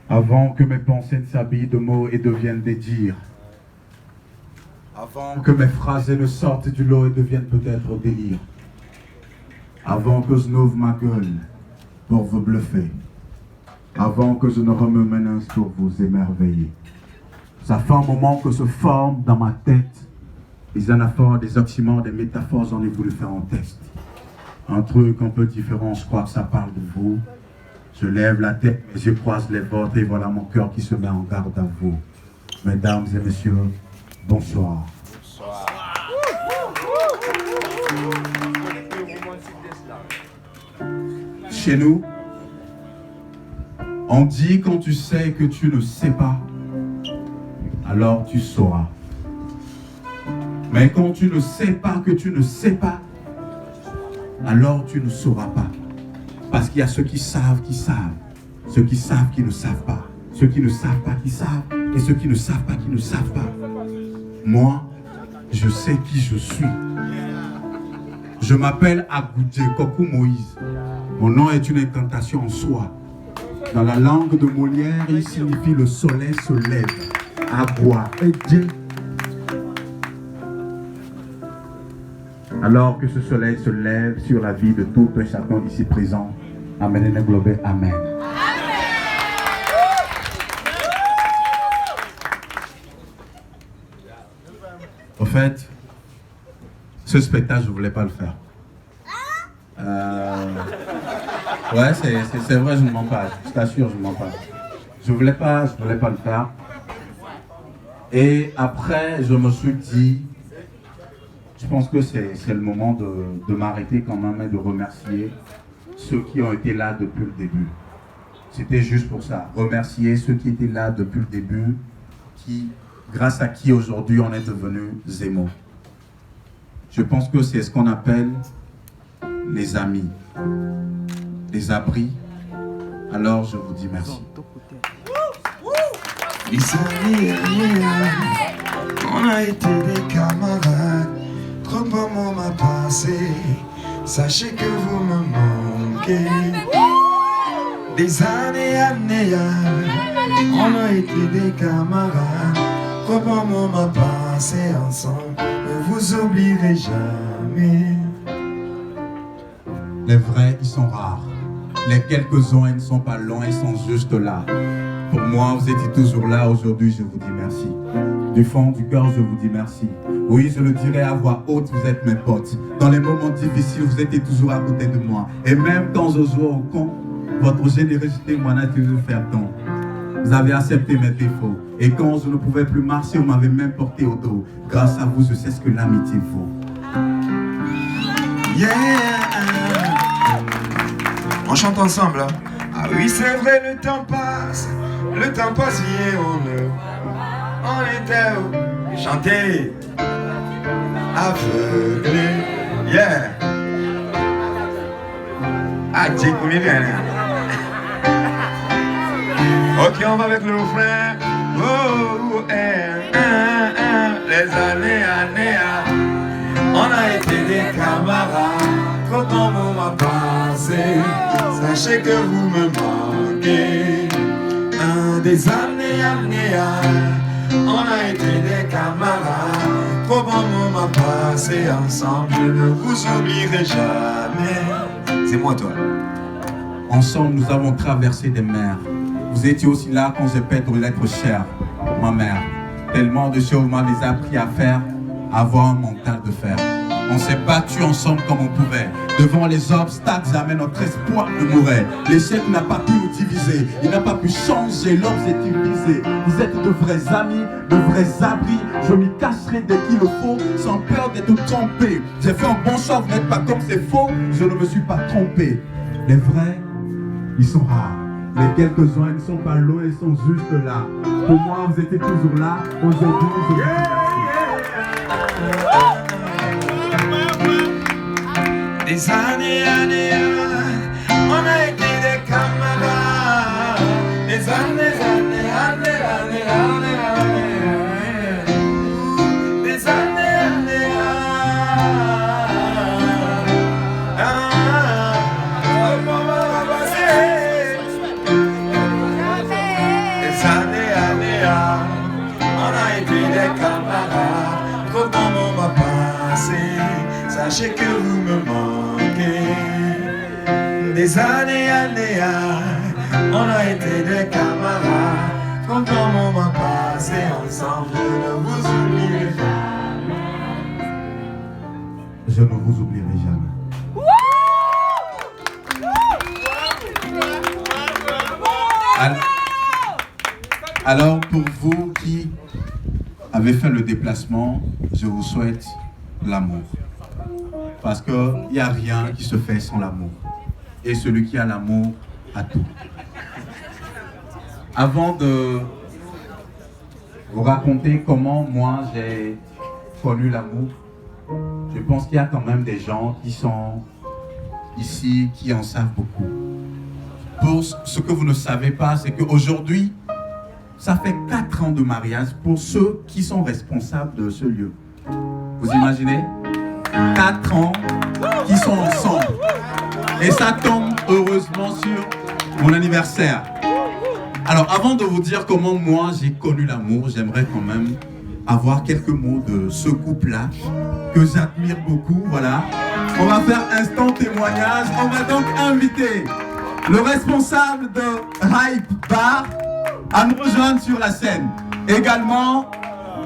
Avant que mes pensées ne s'habillent de mots et deviennent des dires. Avant que mes phrases ne sortent du lot et deviennent peut-être délire. Avant que je n'ouvre ma gueule pour vous bluffer. Avant que je ne me menace pour vous émerveiller. Ça fait un moment que se forme dans ma tête des anaphores, des oxymores, des métaphores, j'en ai voulu faire un texte. Un truc un peu différent, je crois que ça parle de vous. Je lève la tête, mes yeux croisent les vôtres et voilà mon cœur qui se met en garde à vous. Mesdames et messieurs, bonsoir. Chez nous, on dit quand tu sais que tu ne sais pas, alors tu sauras. Mais quand tu ne sais pas que tu ne sais pas, alors tu ne sauras pas. Parce qu'il y a ceux qui savent, ceux qui savent qui ne savent pas, ceux qui ne savent pas qui savent, et ceux qui ne savent pas qui ne savent pas. Moi, je sais qui je suis. Je m'appelle Agoudje Kokou Moïse. Mon nom est une incantation en soi. Dans la langue de Molière, il signifie le soleil se lève. Agua et Dje. Alors que ce soleil se lève sur la vie de tout un chacun ici présent, Amen et globé, Amen. Au fait, ce spectacle, je ne voulais pas le faire. Ouais, c'est vrai, je ne mens pas. Je t'assure, je ne mens pas. Je voulais pas le faire. Et après, je me suis dit, je pense que c'est le moment de m'arrêter quand même et de remercier ceux qui ont été là depuis le début. C'était juste pour ça. Remercier ceux qui étaient là depuis le début, grâce à qui aujourd'hui on est devenu Zemo. Je pense que c'est ce qu'on appelle les amis, les abris. Alors je vous dis merci. On a été des camarades, trop de moments m'a passé. Sachez que vous me manquez. Des années, on a été des camarades, trop de moments m'a passé ensemble. Ne vous oublierai jamais. Les vrais, ils sont rares. Les quelques-uns, ils ne sont pas loin, ils sont juste là. Pour moi, vous étiez toujours là. Aujourd'hui, je vous dis merci. Du fond du cœur, je vous dis merci. Oui, je le dirai à voix haute, vous êtes mes potes. Dans les moments difficiles, vous étiez toujours à côté de moi. Et même quand je joue au con, votre générosité m'en a toujours fait don. Vous avez accepté mes défauts. Et quand je ne pouvais plus marcher, vous m'avez même porté au dos. Grâce à vous, je sais ce que l'amitié vaut. Yeah! On chante ensemble, hein? Ah oui, c'est vrai, le temps passe, vient, on était où? Chanter, aveuglé, yeah! Ah, Jake, vous bien, ok, on va avec le refrain. Oh, les années, on a été des camarades, trop de moments passés. Sachez que vous me manquez. Des années, on a été des camarades, trop de moments passés ensemble. Je ne vous oublierai jamais. C'est moi, toi. Ensemble, nous avons traversé des mers. Vous étiez aussi là quand j'ai perdu l'être cher, ma mère. Tellement de choses m'avez appris à faire, avoir un mental de fer. On s'est battu ensemble comme on pouvait. Devant les obstacles, jamais notre espoir ne mourait. L'échec n'a pas pu nous diviser. Il n'a pas pu changer, l'homme s'est divisé. Vous êtes de vrais amis, de vrais abris. Je m'y cacherai dès qu'il le faut, sans peur d'être trompé. J'ai fait un bon choix, vous n'êtes pas comme c'est faux. Je ne me suis pas trompé. Les vrais, ils sont rares. Les quelques-uns, ils ne sont pas loin, ils sont juste là. Pour moi, vous étiez toujours là. Aujourd'hui, je vous Des années, on a été des camarades. Des années. Des années. sachez que vous me manquez. Des années, on a été des camarades. Quand on m'a passé ensemble, je ne vous oublierai jamais. Je ne vous oublierai jamais. Alors, pour vous qui avez fait le déplacement, je vous souhaite l'amour. Parce qu'il n'y a rien qui se fait sans l'amour. Et celui qui a l'amour a tout. Avant de vous raconter comment moi j'ai connu l'amour, je pense qu'il y a quand même des gens qui sont ici, qui en savent beaucoup. Pour ce que vous ne savez pas, c'est qu'aujourd'hui, ça fait 4 ans de mariage pour ceux qui sont responsables de ce lieu. Vous imaginez? 4 ans qui sont ensemble. Et ça tombe heureusement sur mon anniversaire. Alors, avant de vous dire comment moi j'ai connu l'amour, j'aimerais quand même avoir quelques mots de ce couple-là que j'admire beaucoup. Voilà. On va faire instant témoignage. On va donc inviter le responsable de Hype Bar à nous rejoindre sur la scène. Également,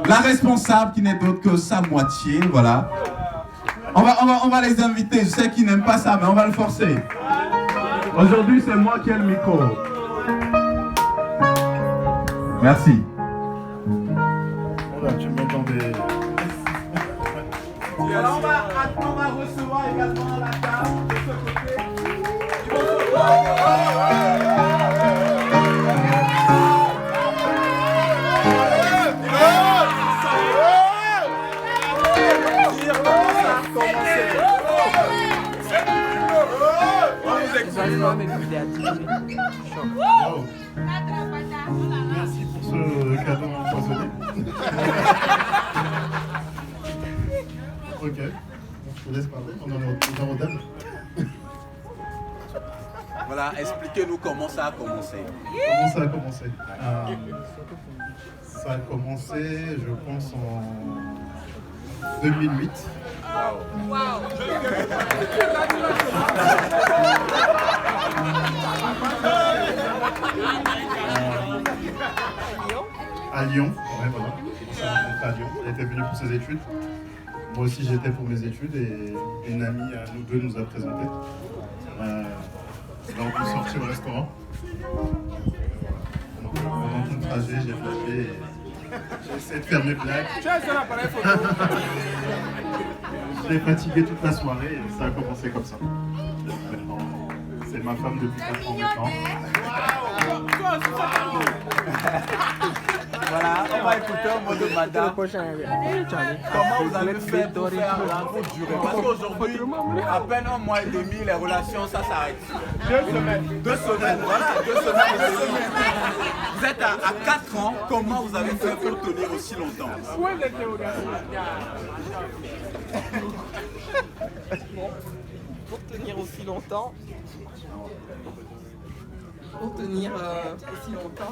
la responsable qui n'est d'autre que sa moitié. Voilà. On va les inviter. Je sais qu'ils n'aiment pas ça, mais on va le forcer. Aujourd'hui, c'est moi qui ai le micro. Merci. Voilà, tu me mets dans des... Alors on va recevoir également la dame de ce côté. Merci pour ce cadeau empoisonné. Ok, je te laisse parler, on en est aux dames. Voilà, expliquez-nous comment ça a commencé. Comment ça a commencé? Ça a commencé, je pense, en 2008. À Lyon, ouais, voilà. On s'est rencontrés à Lyon. Elle était venue pour ses études. Moi aussi, j'étais pour mes études et une amie à nous deux nous a présenté. Donc, on est sortis au restaurant. Donc, pendant tout le trajet, j'ai flashé et j'ai essayé de faire mes blagues. Je l'ai fatigué toute la soirée et ça a commencé comme ça. Maintenant, c'est ma femme depuis 4 ans maintenant. Voilà, on va écouter un mot de madame. Comment vous avez fait pour faire la rencontre durée? Parce qu'aujourd'hui, à peine 1 mois et demi, les relations, ça s'arrête. 2 semaines. 2 semaines, voilà, 2 semaines. Vous êtes à 4 ans, comment vous avez fait pour tenir aussi longtemps? Pour tenir aussi longtemps,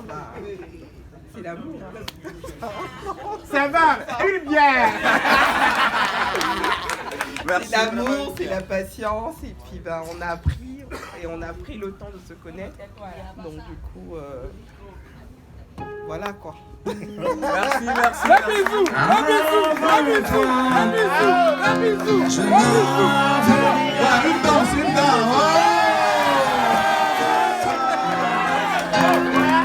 bah, c'est l'amour. Ça va, une bière. C'est l'amour, c'est la patience, et puis bah, on a pris le temps de se connaître. Donc du coup, voilà quoi. Merci. Un bisou. Une danse.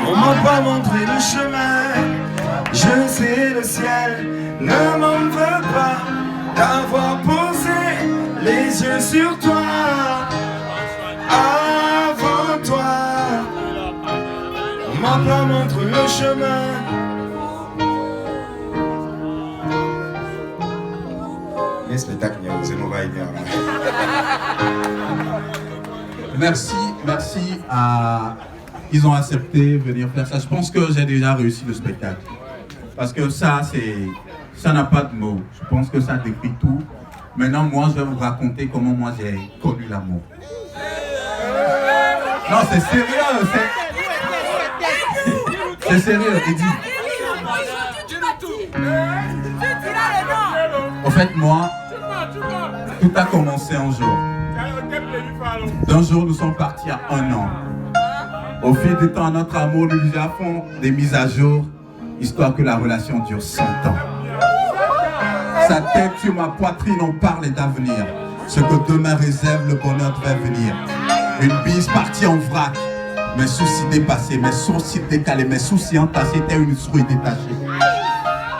On m'a pas montré le chemin, je sais le ciel ne m'en veut pas d'avoir posé les yeux sur toi. Avant toi, on m'a pas montré le chemin. Les spectacles, c'est nos va-et-vient. Merci à... Ils ont accepté de venir faire ça. Je pense que j'ai déjà réussi le spectacle. Parce que ça n'a pas de mots. Je pense que ça décrit tout. Maintenant, moi, je vais vous raconter comment moi j'ai connu l'amour. Non, c'est sérieux. C'est sérieux, Eddie. En fait, moi, Tout a commencé un jour. D'un jour, nous sommes partis à 1 an. Au fil du temps, notre amour, nous lui avons des mises à jour, histoire que la relation dure 100 ans. Sa tête sur ma poitrine, on parle d'avenir. Ce que demain réserve, le bonheur devrait venir. Une bise partie en vrac. Mes soucis dépassés, mes sourcils décalés, mes soucis entassés, étaient une souris détachée.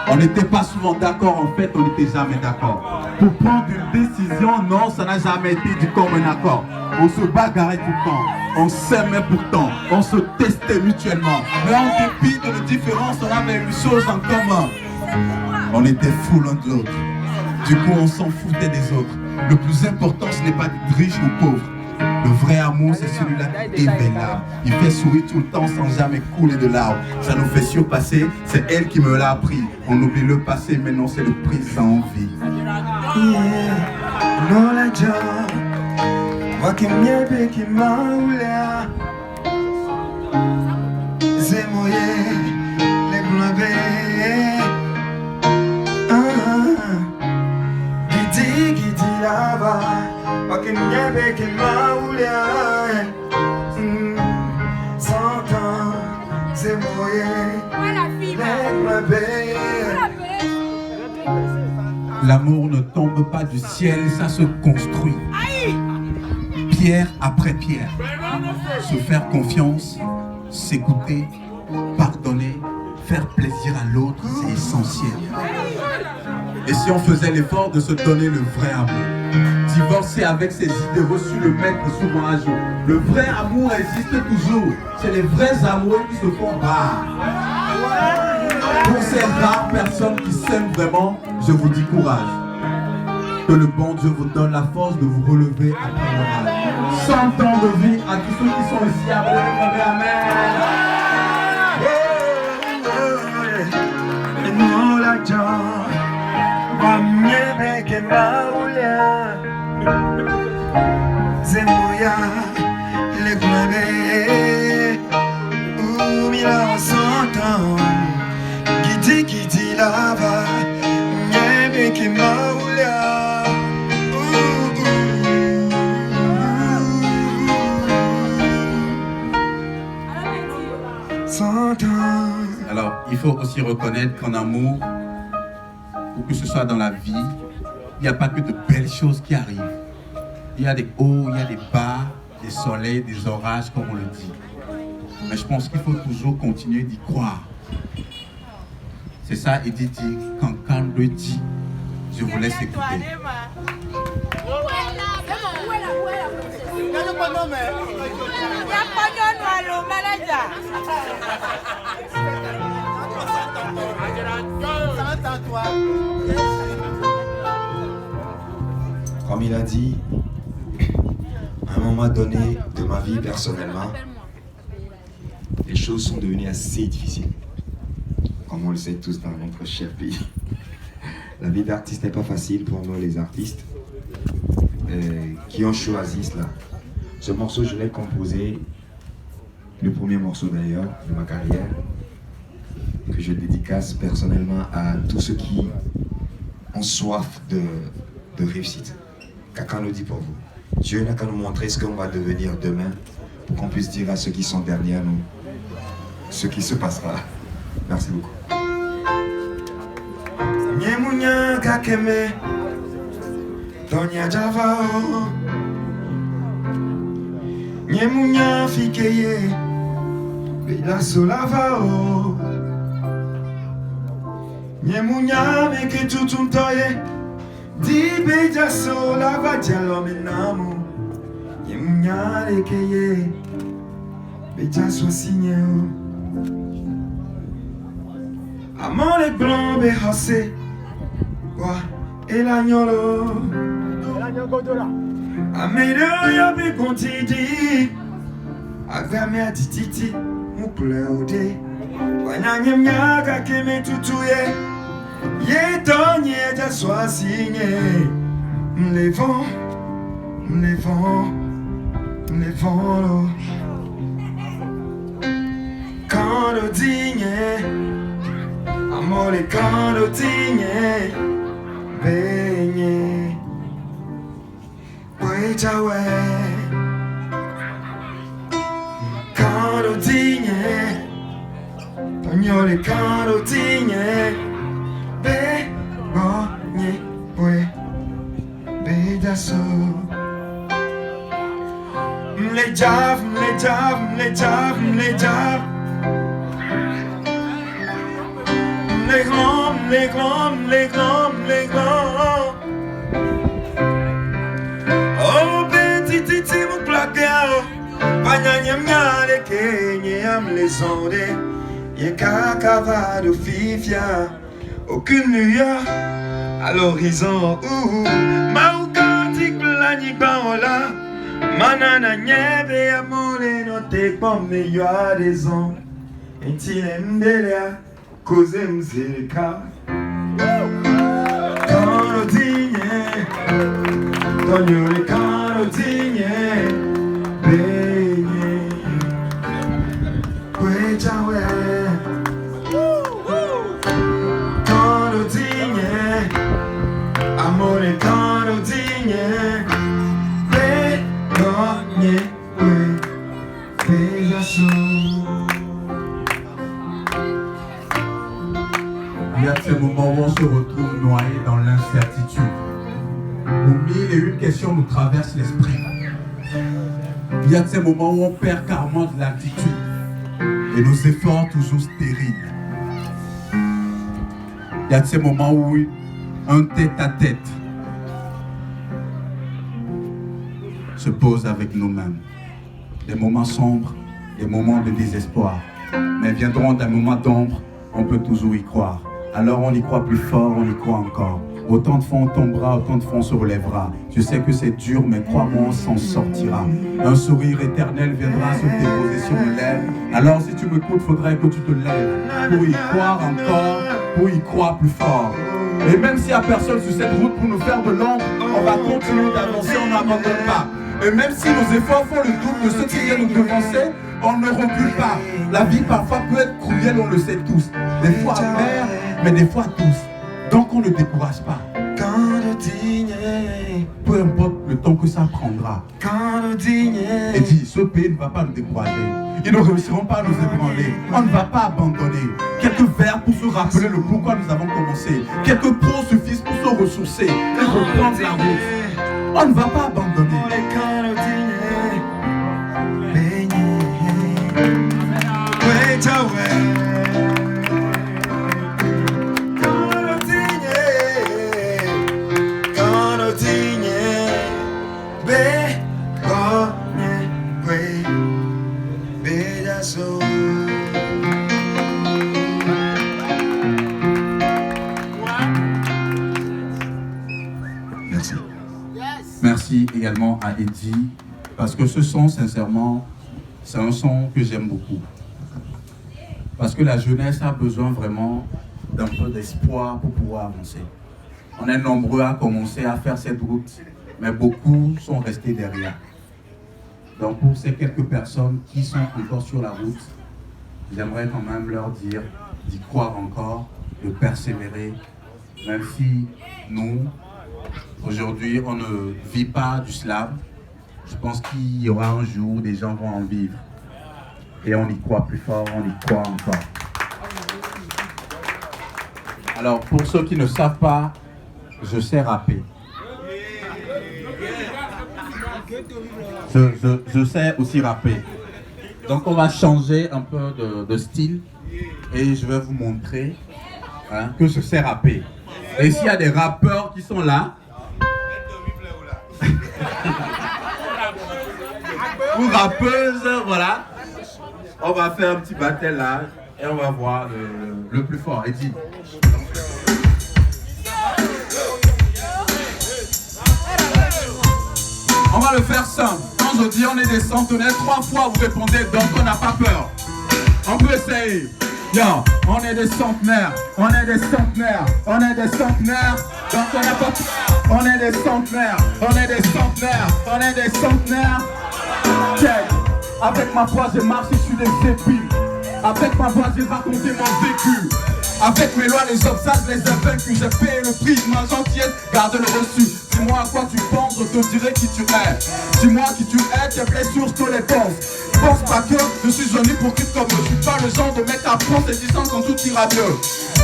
On n'était pas souvent d'accord, en fait, on n'était jamais d'accord. Pour prendre une décision, non, ça n'a jamais été du commun accord. On se bagarrait tout le temps, on s'aimait pourtant, on se testait mutuellement. Mais en dépit de nos différences, on avait une chose en commun. On était fous l'un de l'autre. Du coup, on s'en foutait des autres. Le plus important, ce n'est pas d'être riche ou pauvre. Le vrai amour, c'est celui-là qui éveille l'âme. Il fait sourire tout le temps sans jamais couler de larmes. Ça nous fait surpasser, c'est elle qui me l'a appris. On oublie le passé, mais non, c'est le prix sans vie. Non la joie, moi qui m'y ai qui m'a oulé. C'est moi les blabés. Gidi là-bas, moi qui m'y ai qui m'a oulé. 100 ans, c'est moi les blabés. L'amour ne tombe pas du ciel, ça se construit. Pierre après pierre. Se faire confiance, s'écouter, pardonner, faire plaisir à l'autre, c'est essentiel. Et si on faisait l'effort de se donner le vrai amour, divorcer avec ses idées reçues, le mettre souvent à jour. Le vrai amour existe toujours. C'est les vrais amoureux qui se font rares. Pour ces rares personnes qui s'aiment vraiment, je vous dis courage. Que le bon Dieu vous donne la force de vous relever après l'orage. 100 ans de vie à tous ceux qui sont ici. Amen. Gidi là-bas, n'y qui m'a oulé. 100 ans. Alors, il faut aussi reconnaître qu'en amour, ou que ce soit dans la vie, il n'y a pas que de belles choses qui arrivent. Il y a des hauts, il y a des bas, des soleils, des orages, comme on le dit. Mais je pense qu'il faut toujours continuer d'y croire. C'est ça, Edith dit, quand Calme le dit, je vous laisse écouter. Comme il a dit, à un moment donné de ma vie personnellement, les choses sont devenues assez difficiles. Comme on le sait tous dans notre cher pays. La vie d'artiste n'est pas facile pour nous les artistes qui ont choisi cela. Ce morceau, je l'ai composé, le premier morceau d'ailleurs de ma carrière, que je dédicace personnellement à tous ceux qui ont soif de réussite. Quelqu'un nous dit pour vous. Dieu n'a qu'à nous montrer ce qu'on va devenir demain pour qu'on puisse dire à ceux qui sont derrière nous ce qui se passera. Merci beaucoup. Nyemunya kakeme Tonya Javao Nyemunya fikeye Bela solavao Nyemunya meke tutuntoye Di beja solava jalo menamu Nyemunya lekeye Beja so signeo Amant les blancs béhassés Quoi et l'agnolo Amédeo yabe kontidi Agame adititi Mouple ode Wanyanye mnyaga keme tutuye Ye donye ja soit signé Les vents l'eau Quand le digne Amore quand le digne Baigné Bejawe Karotinye Tonyole karotinye Be Gonye Bwe Bejaso Mle jav Les grands Oh petit titi mon placard Panyanya mnyale kenye am les ondes Ye kakava de fifia Aucune lueur à l'horizon Maukantik blanik baola Manana nyebe amole no te pomme yo adezon Intile mdelea Koze mzilika Karotinye Tonyole karotinye Benye Kwechawe Karotinye Amore karotinye Benye Beyaso Il y a ces moments où on se retrouve noyé dans l'incertitude, où mille et une questions nous traversent l'esprit. Il y a ces moments où on perd carrément de l'altitude et nos efforts toujours stériles. Il y a ces moments où un tête-à-tête se pose avec nous-mêmes. Des moments sombres, des moments de désespoir, mais viendront d'un moment d'ombre, on peut toujours y croire. Alors on y croit plus fort, on y croit encore. Autant de fois on tombera, autant de fois on se relèvera. Je sais que c'est dur, mais crois-moi, on s'en sortira. Un sourire éternel viendra se déposer sur mes lèvres. Alors si tu m'écoutes, faudrait que tu te lèves pour y croire encore, pour y croire plus fort. Et même s'il n'y a personne sur cette route pour nous faire de l'ombre, on va continuer d'avancer, on n'abandonne pas. Et même si nos efforts font le double de ceux qui viennent nous devancer, on ne recule pas. La vie parfois peut être cruelle, on le sait tous. Des fois amère, mais des fois douce. Donc on ne décourage pas. Peu importe le temps que ça prendra. Et dit, ce pays ne va pas nous décourager. Ils ne réussiront pas à nous ébranler. On ne va pas abandonner. Quelques vers pour se rappeler le pourquoi nous avons commencé. Quelques pros suffisent pour se ressourcer et reprendre la route. On ne va pas abandonner. Merci. Merci également à Eddie, parce que ce son, sincèrement, c'est un son que j'aime beaucoup. Parce que la jeunesse a besoin vraiment d'un peu d'espoir pour pouvoir avancer. On est nombreux à commencer à faire cette route, mais beaucoup sont restés derrière. Donc pour ces quelques personnes qui sont encore sur la route, j'aimerais quand même leur dire d'y croire encore, de persévérer, même si nous, aujourd'hui, on ne vit pas du slam. Je pense qu'il y aura un jour où des gens vont en vivre. Et on y croit plus fort, on y croit encore. Alors, pour ceux qui ne savent pas, je sais rapper. Je sais aussi rapper. Donc, on va changer un peu de style. Et je vais vous montrer que je sais rapper. Et s'il y a des rappeurs qui sont là, ou rappeuses, voilà. On va faire un petit battle là et on va voir le plus fort. Eddie. On va le faire simple. Quand je dis on est des centenaires, 3 fois vous répondez, donc on n'a pas peur. On peut essayer. Yo, on est des centenaires, on est des centenaires, on est des centenaires, donc on n'a pas peur. On est des centenaires, on est des centenaires, on est des centenaires. Check. Avec ma voix j'ai marché sur les épines. Avec ma voix j'ai raconté mon vécu. Avec mes lois, les obstacles, les invaincus, j'ai payé le prix de ma gentillesse, garde le reçu. Dis-moi à quoi tu penses, je te dirai qui tu es. Dis-moi qui tu es, tes blessures, je te les pense. Pense pas que je suis venu pour qui comme je suis pas le genre de mec à prendre et disant quand tout ira mieux.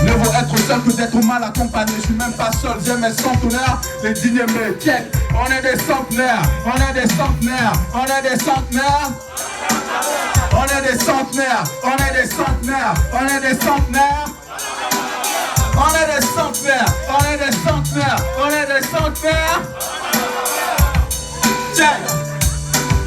Ne vaut être seul que d'être mal accompagné. Je suis même pas seul, j'aime mes centenaires, les dignes me check. On est des centenaires, on est des centenaires, on est des centenaires. On est des centenaires, on est des centenaires, on est des centenaires. On est des centenaires, on est des centenaires, on est des centenaires. Check.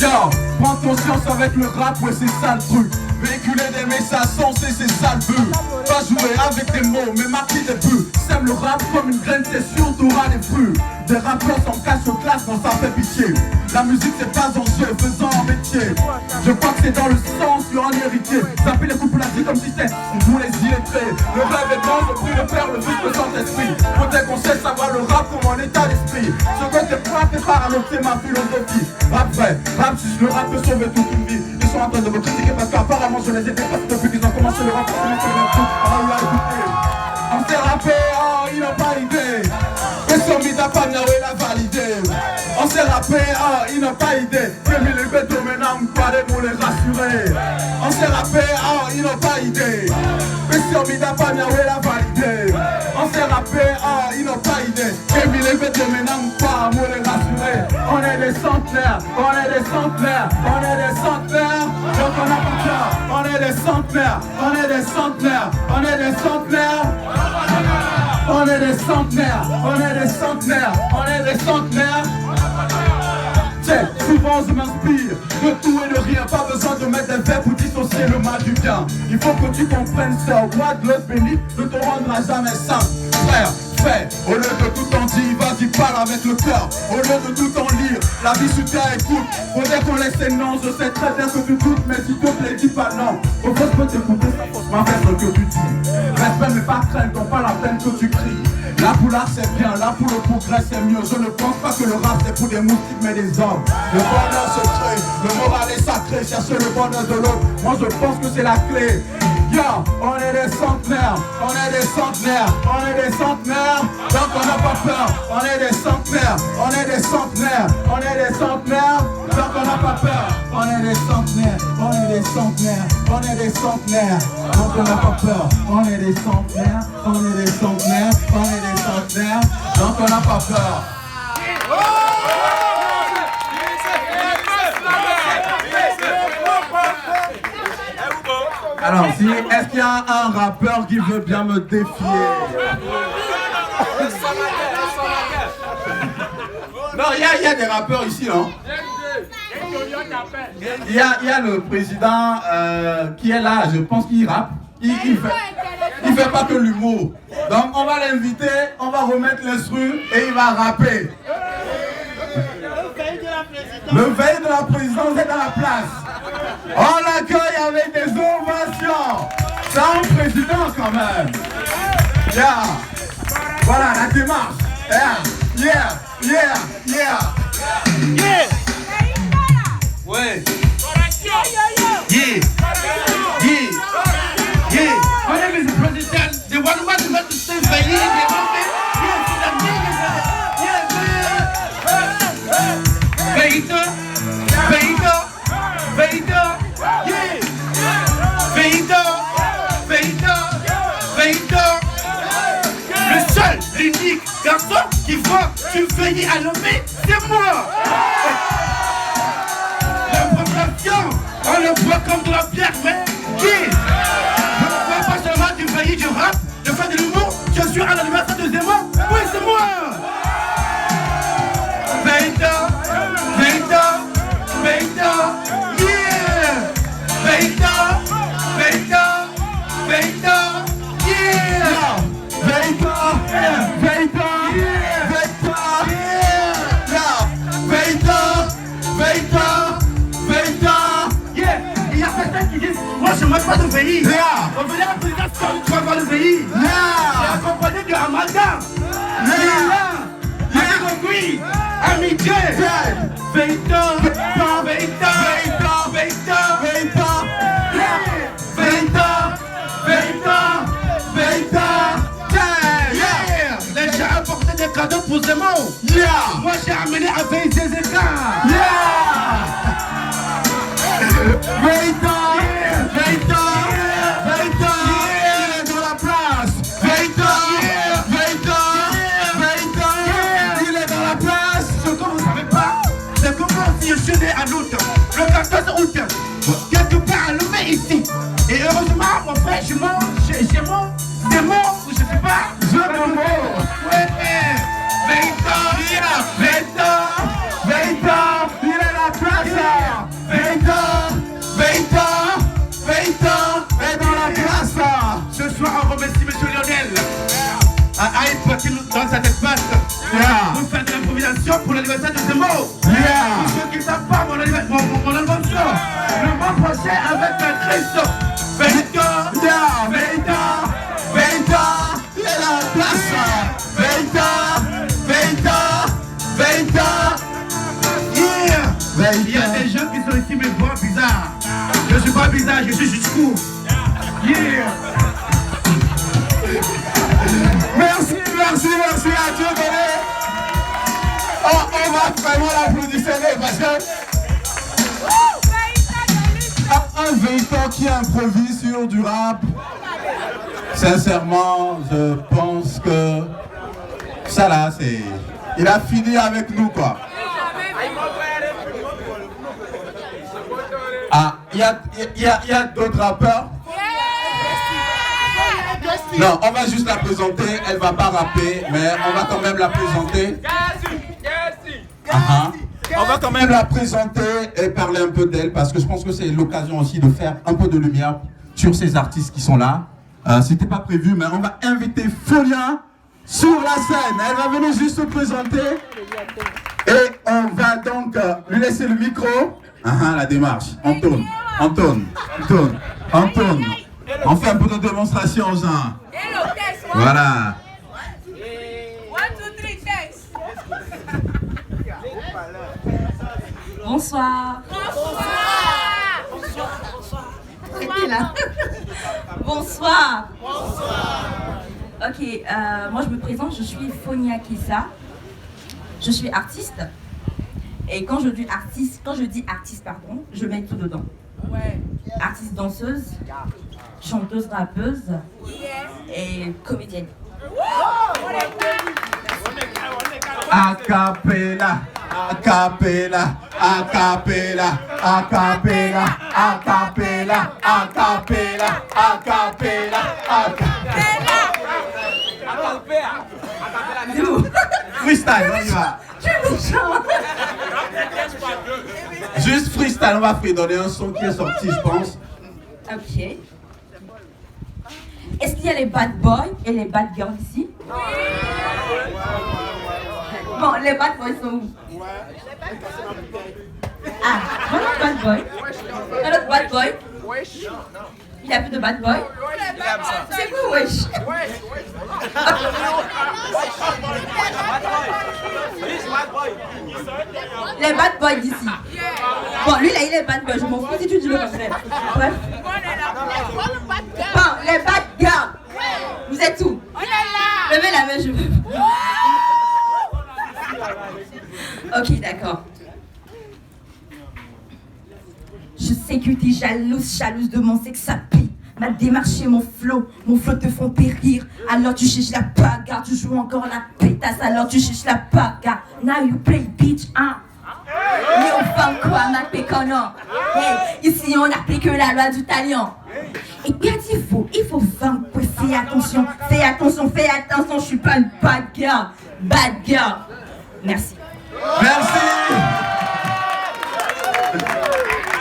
Yo, prends conscience avec le rap, ouais c'est ça le truc. Véhiculer des messages sensés, c'est ça le but. Pas jouer avec des mots, mais marquer des buts. Sème le rap comme une graine, c'est sûr, t'auras les fruits. Des rappeurs s'en cachent aux classes, non ça fait pitié. La musique c'est pas en jeu, faisant un métier. Je crois que c'est dans le sang, sur un héritier. Taper les coups pour la vie comme si c'était on voulait s'y lettrer. Le rêve est grand, je prie le père, le fils, le Saint-Esprit. Faut tes conseils, savoir le rap comme un état d'esprit. Ce que t'es pas, t'es pas à l'autre, c'est ma philosophie. Rap vrai, rap juste le rap peut sauver toute une vie. Ils sont en train de me critiquer parce qu'apparemment je les ai dépassés depuis qu'ils ont commencé le rap. On l'a écouté. On s'est rappé, oh il n'a pas idée. Et son mida pas miaoué l'a validé. On s'est rappé, oh il n'a pas idée. Que mille bétos maintenant me parler pour les rassurer. On s'est rappé, oh il n'a pas idée. Et son mida pas miaoué l'a validé. On s'est rappé, oh il n'a pas idée. Que mille bétos maintenant me parler pour les rassurer. On est des centenaires, on est des centenaires, on est des centenaires. Donc on a pas peur, on est des centenaires, on est des centenaires, on est des centenaires. On est des centenaires, on est des centenaires, on est des centenaires. Check, souvent je m'inspire de tout et de rien. Pas besoin de mettre des verbes pour dissocier le mal du bien. Il faut que tu comprennes ce roi de l'autre béni ne te rendra jamais simple. Frère, fais, au lieu de tout en dire, vas-y parle avec le cœur. Au lieu de tout en lire, la vie sous terre écoute. Faudrait qu'on laisse tes noms, je sais très bien que tu doutes. Mais s'il te plaît, dis pas non. Au fait, je peux t'écouter, ma faire ce que tu dis. Respect mais pas crainte, donc pas la peine que tu cries. Là pour l'art c'est bien, là pour le progrès c'est mieux. Je ne pense pas que le rap c'est pour des moustiques mais des hommes. Le bonheur se crée, le moral est sacré. Chercher le bonheur de l'autre, moi je pense que c'est la clé. Yo, on est des centenaires, on est des centenaires, on est des centenaires. Donc on n'a pas peur, on est des centenaires, on est des centenaires, on est des centenaires. Donc on n'a pas peur, on est des centenaires, on est des centenaires, on est des centenaires. Donc on n'a pas peur, on est des centenaires, on est des centenaires, on est des centenaires. Donc on n'a pas peur. Alors, est-ce qu'il y a un rappeur qui veut bien me défier? Non, il y a des rappeurs ici, non? Il y a le président qui est là, je pense qu'il rappe. Il fait pas que l'humour. Donc on va l'inviter, on va remettre l'instru et il va rapper. Le veille de la présidence est dans la place. On l'accueille avec des ovations. C'est un président quand même. Yeah. Voilà la démarche. Yeah, yeah, yeah, yeah. Yeah. Ouais. Yeah. Yeah. Yeah. My name is the president. The one who wants to stay veillé. Veilleur, veilleur, veilleur, yeah. Veilleur, veilleur, veilleur. Le seul, l'unique garçon qui va tu veiller à nommer, c'est moi. L'improvisation, on le voit comme de la pierre, mais qui? Je ne vois pas seulement du veiller du rap, je fais de l'humour, je suis à l'anniversaire de Zemmour, oui c'est moi. Veilleur. Veilleur, veilleur, yeah! Veilleur, veilleur, veilleur, yeah! Veilleur, veilleur, veilleur, yeah! Veilleur, veilleur, veilleur, yeah! Il y a certains qui disent, moi je ne mange pas de veillis. On veut dire la présidence, tu vas voir le veillis. C'est accompagné de amalgame. Oui, amitié. Veilleur, veilleur, veilleur, veilleur, veilleur, veilleur, veilleur, veilleur, yeah. Les gens apportent des cadeaux pour pour Zemmour. Yeah. Moi j'ai amené à payer ses écarts. Yeah. Veita, Veita, Veita, il est dans la place. Veita, Veita, Veita, il est dans la place. Ce que vous savez pas, c'est que moi aussi je suis né en août, le 14 août, quelque part à Lomé ici. Et heureusement, mon frère, j'ai mon Zemmour, je sais pas, je me mort. Ouais, Veita, Veita, Veita, il est dans la place. Veita, Veita, Veita, est dans la place. ce soir on remercie M. Lionel à Hype qui nous donne cet espace pour faire de l'improvisation pour l'anniversaire de Zemmour. Pour ceux qui ne savent pas mon invention, le mois prochain avec un Christ. Veita, Veita, Veita, il est dans la place. Veita, Veita, Veita, yeah. Il y a des gens qui sont ici me voient bizarre. Je suis pas bizarre, je suis juste court. Yeah. Merci, merci, merci à Dieu donné. Oh, on va vraiment l'applaudir parce que un Veita qui improvise sur du rap, sincèrement, je pense que ça là, c'est... Il a fini avec nous, quoi. Ah, il y a d'autres rappeurs? Non, on va juste la présenter, elle va pas rapper, mais on va quand même la présenter. On va quand même la présenter et parler un peu d'elle parce que je pense que c'est l'occasion aussi de faire un peu de lumière sur ces artistes qui sont là. C'était pas prévu, mais on va inviter Folia sur la scène. Elle va venir juste se présenter et on va donc lui laisser le micro. La démarche. On tourne. On fait un peu de démonstration aux uns. Voilà. Bonsoir. C'était là. Bonsoir. Ok, moi je me présente, je suis Fonia Kissa. Je suis artiste. Et quand je dis artiste, pardon, je mets tout dedans. Artiste danseuse, chanteuse, rappeuse et comédienne. A cappella, a cappella, a cappella, a cappella, a cappella, a cappella, a cappella, a cappella. Freestyle, on y va. Juste freestyle, on va donner un son qui est sorti, je pense. Ok. Est-ce qu'il y a les bad boys et les bad girls ici? Bon, les bad boys sont où? Ah, voilà un bad boy. Un autre bad boy. Il y a plus de bad boy. C'est vous, wesh. Les bad boys d'ici. Bon, lui là, il est bad boy. Je m'en fous si tu dis le contraire. Bref. Bon, les bad girls. Vous êtes où? Levez la main, je veux. Ok, d'accord. Je sais que t'es jalouse de mon sexe à pied. Ma démarche et mon flow te font périr. Alors tu cherches la bagarre, tu joues encore la pétasse. Alors tu cherches la bagarre. Now you play bitch, hein. Mais on fait quoi, ma péconnant? Hey, ici on applique la loi du talion. Et bien il faut vaincre. Fais attention, je suis pas une bad girl. Merci.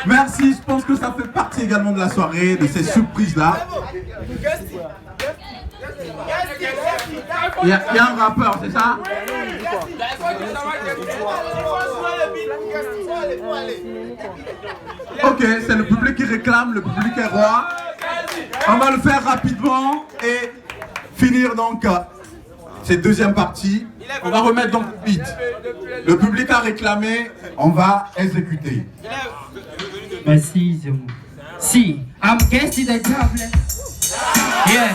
Merci, je pense que ça fait partie également de la soirée, de ces surprises-là. Il y a un rappeur, c'est ça? Ok, c'est le public qui réclame, le public est roi. On va le faire rapidement et finir donc cette deuxième partie. On va remettre donc le beat. Le public a réclamé, on va exécuter. Merci, Zemmour. See, I'm guessing the tablet. Yeah.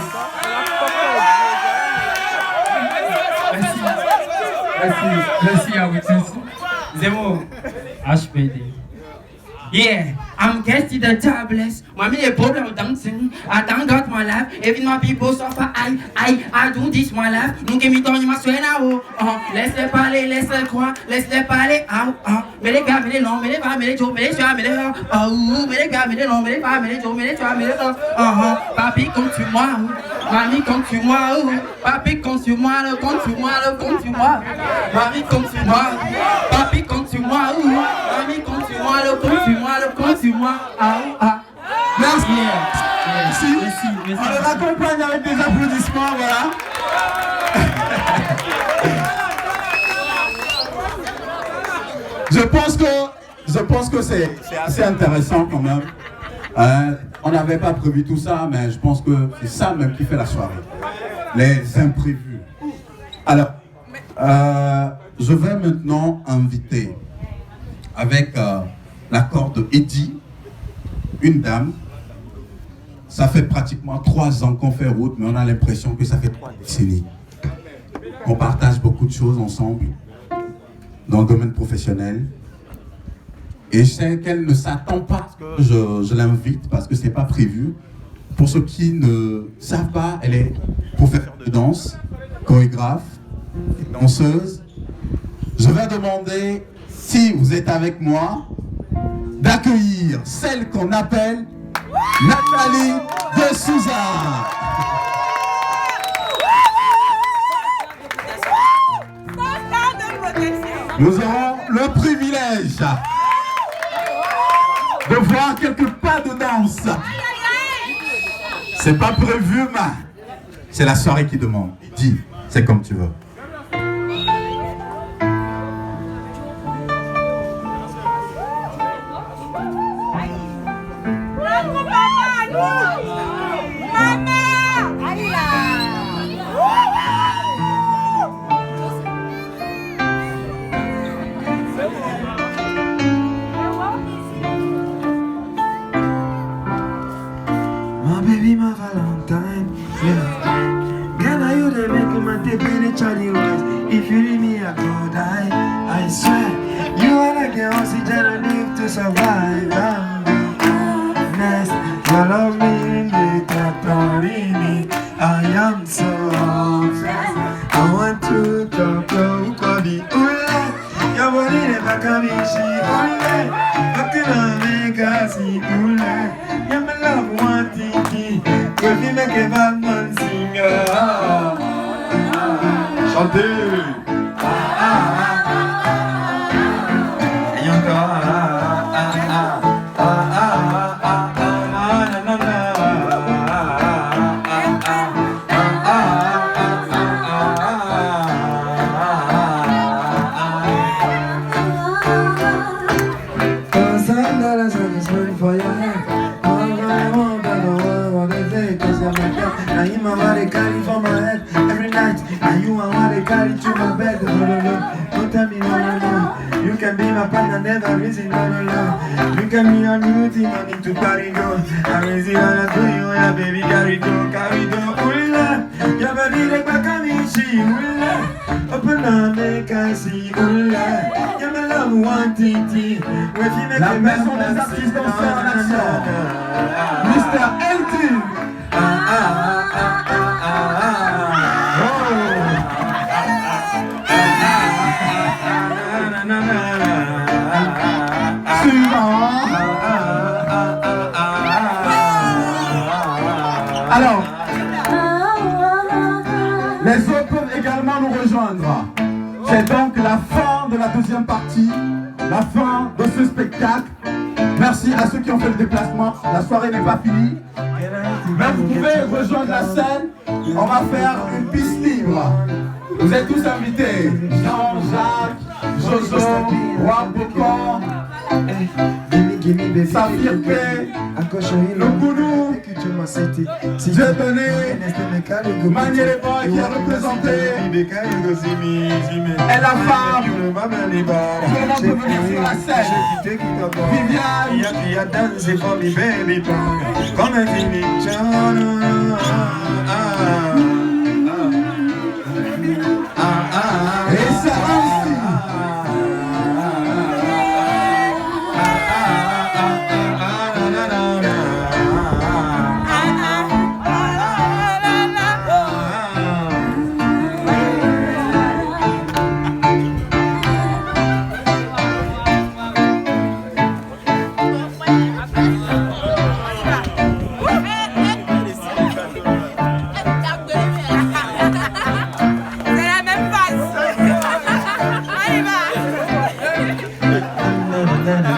Merci à vous tous. Zemo, HPD. Yeah, I'm getting the jobless. Mommy, a problem dancing. I thank God my life. Even my people suffer. I do this my life. Nous qui m'y donnent ma soeur là-haut. Laisse-les parler, laisse-les croire, laisse-les parler. Mais les gars, mais les longs, mais les bas, mais les jours, mais les soirs, mais les heures. Mais les gars, mais les longs, mais les bas, mais les jours, mais les soirs, mais les heures. Papi, compte sur moi. Mamie, compte sur moi. Papi, compte sur moi, compte sur moi, compte sur moi. Mamie, compte sur moi. Papi, compte sur moi. Mamie, compte sur moi, compte sur moi, compte sur moi. Merci. Merci. On les accompagne avec des applaudissements, voilà. Je pense que c'est assez intéressant quand même. On n'avait pas prévu tout ça, mais je pense que c'est ça même qui fait la soirée. Les imprévus. Alors, je vais maintenant inviter, avec l'accord de Eddie, une dame. Ça fait pratiquement 3 ans qu'on fait route, mais on a l'impression que ça fait 3 décennies. On partage beaucoup de choses ensemble dans le domaine professionnel. Et je sais qu'elle ne s'attend pas à ce que je l'invite parce que ce n'est pas prévu. Pour ceux qui ne savent pas, elle est professeure de danse, chorégraphe, danseuse. Je vais demander, si vous êtes avec moi, d'accueillir celle qu'on appelle Nathalie de Souza. Nous aurons le privilège de voir quelques pas de danse. C'est pas prévu, mais c'est la soirée qui demande. Dis, c'est comme tu veux. My baby, my Valentine, yeah. Girl, are you the make my tape in the Charlie Wise? If you leave me, I could die. I swear, you are like the oxygen I need to survive. I'm honest, you love me in the Tatorini. I am so obsessed. I want to talk to Kodi. Ule, your body never come in, she ule. But you don't make us see ule. Yeah, my love one tiki. If you make a bad man sing, chantez. Et encore, for your head. All I want, I don't want to take, 'cause you're my girl. Now you my body carry for my head every night. And you are what they carry to my bed. No, no, no. Don't tell me no, no, no. You can be my partner, never reason, no, no, no. You can be on duty, no need to carry go. I reason all I do you, yeah, baby, carry go, carry go. Ula, your body like back at me, she ula. Open up, make I see, ula. Yeah, my love, one titi. La maison des artistes danseurs en action. Mr. Elton. Alors, les autres peuvent également nous rejoindre. C'est donc la fin de la deuxième partie, la fin de ce spectacle. Merci à ceux qui ont fait le déplacement. La soirée n'est pas finie. Mais vous pouvez rejoindre la scène. On va faire une piste libre. Vous êtes tous invités. Jean-Jacques, Jojo, Roi Bocon, Saphir P, le Boudou, Dieudonné, Manier Boy qui a représenté, et la femme. Tout le monde peut venir sur la scène. Viviane, qui a dansé pour mes baby comme un et Sarah. na, na.